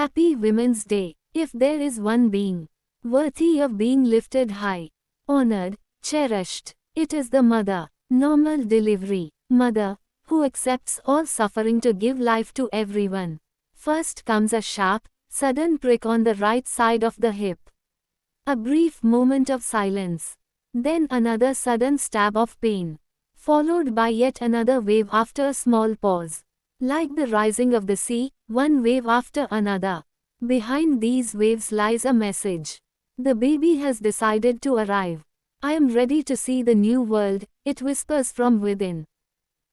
Happy Women's Day. If there is one being worthy of being lifted high, honored, cherished, it is the mother. Normal delivery. Mother, who accepts all suffering to give life to everyone. First comes a sharp, sudden prick on the right side of the hip. A brief moment of silence. Then another sudden stab of pain. Followed by yet another wave after a small pause. Like the rising of the sea, one wave after another. Behind these waves lies a message. The baby has decided to arrive. I am ready to see the new world, it whispers from within.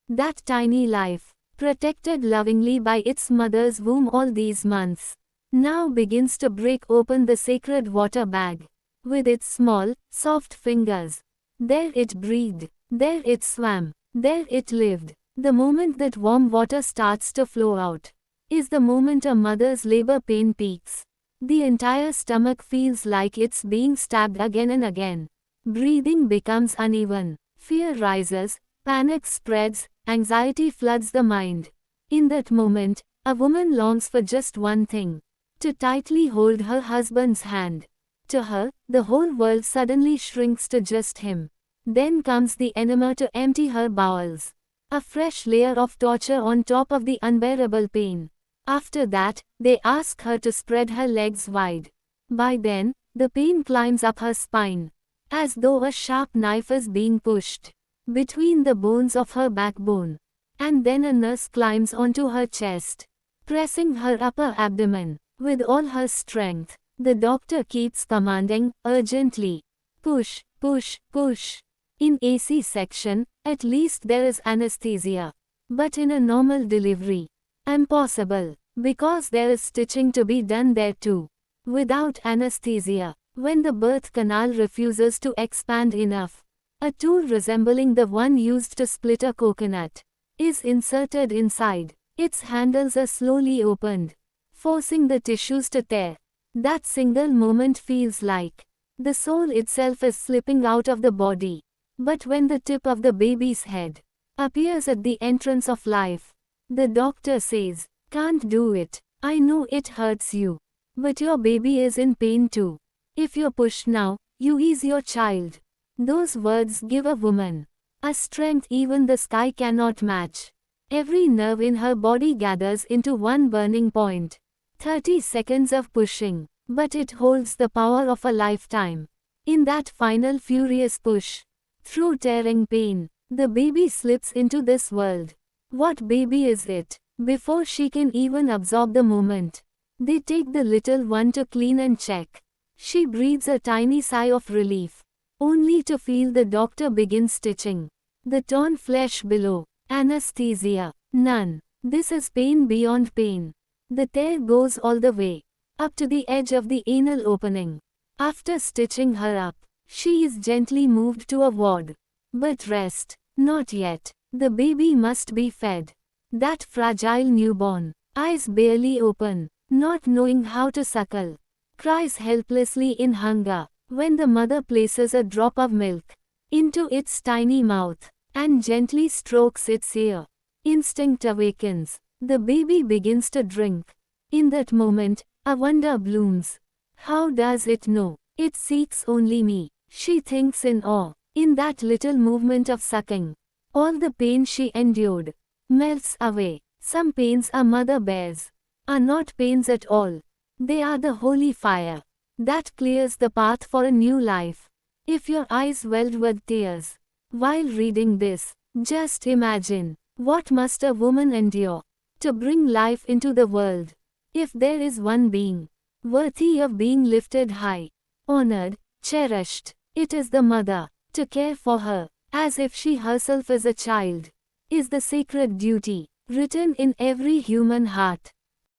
That tiny life, protected lovingly by its mother's womb all these months, now begins to break open the sacred water bag. With its small, soft fingers. There it breathed. There it swam. There it lived. The moment that warm water starts to flow out is the moment a mother's labor pain peaks. The entire stomach feels like it's being stabbed again and again. Breathing becomes uneven. Fear rises. Panic spreads. Anxiety floods the mind. In that moment, a woman longs for just one thing: to tightly hold her husband's hand. To her, the whole world suddenly shrinks to just him. Then comes the enema to empty her bowels. A fresh layer of torture on top of the unbearable pain. After that, they ask her to spread her legs wide. By then, the pain climbs up her spine, as though a sharp knife is being pushed between the bones of her backbone. And then a nurse climbs onto her chest, pressing her upper abdomen with all her strength. The doctor keeps commanding, urgently. Push, push, push. In a C-section, at least there is anesthesia. But in a normal delivery, impossible. Because there is stitching to be done there too. Without anesthesia, when the birth canal refuses to expand enough, a tool resembling the one used to split a coconut is inserted inside. Its handles are slowly opened, forcing the tissues to tear. That single moment feels like the soul itself is slipping out of the body. But when the tip of the baby's head appears at the entrance of life, the doctor says, "Can't do it. I know it hurts you. But your baby is in pain too. If you push now, you ease your child." Those words give a woman a strength even the sky cannot match. Every nerve in her body gathers into one burning point. 30 seconds of pushing, but it holds the power of a lifetime. In that final furious push, through tearing pain, the baby slips into this world. What baby is it? Before she can even absorb the moment, they take the little one to clean and check. She breathes a tiny sigh of relief, only to feel the doctor begin stitching. The torn flesh below. Anesthesia. None. This is pain beyond pain. The tear goes all the way up to the edge of the anal opening. After stitching her up, she is gently moved to a ward. But rest. Not yet. The baby must be fed. That fragile newborn, eyes barely open, not knowing how to suckle, cries helplessly in hunger when the mother places a drop of milk into its tiny mouth and gently strokes its ear. Instinct awakens. The baby begins to drink. In that moment, a wonder blooms. How does it know? It seeks only me. She thinks in awe. In that little movement of sucking, all the pain she endured melts away. Some pains a mother bears are not pains at all. They are the holy fire that clears the path for a new life. If your eyes welled with tears while reading this, just imagine what must a woman endure to bring life into the world. If there is one being worthy of being lifted high, honored, cherished, it is the mother. To care for her, as if she herself is a child, is the sacred duty written in every human heart.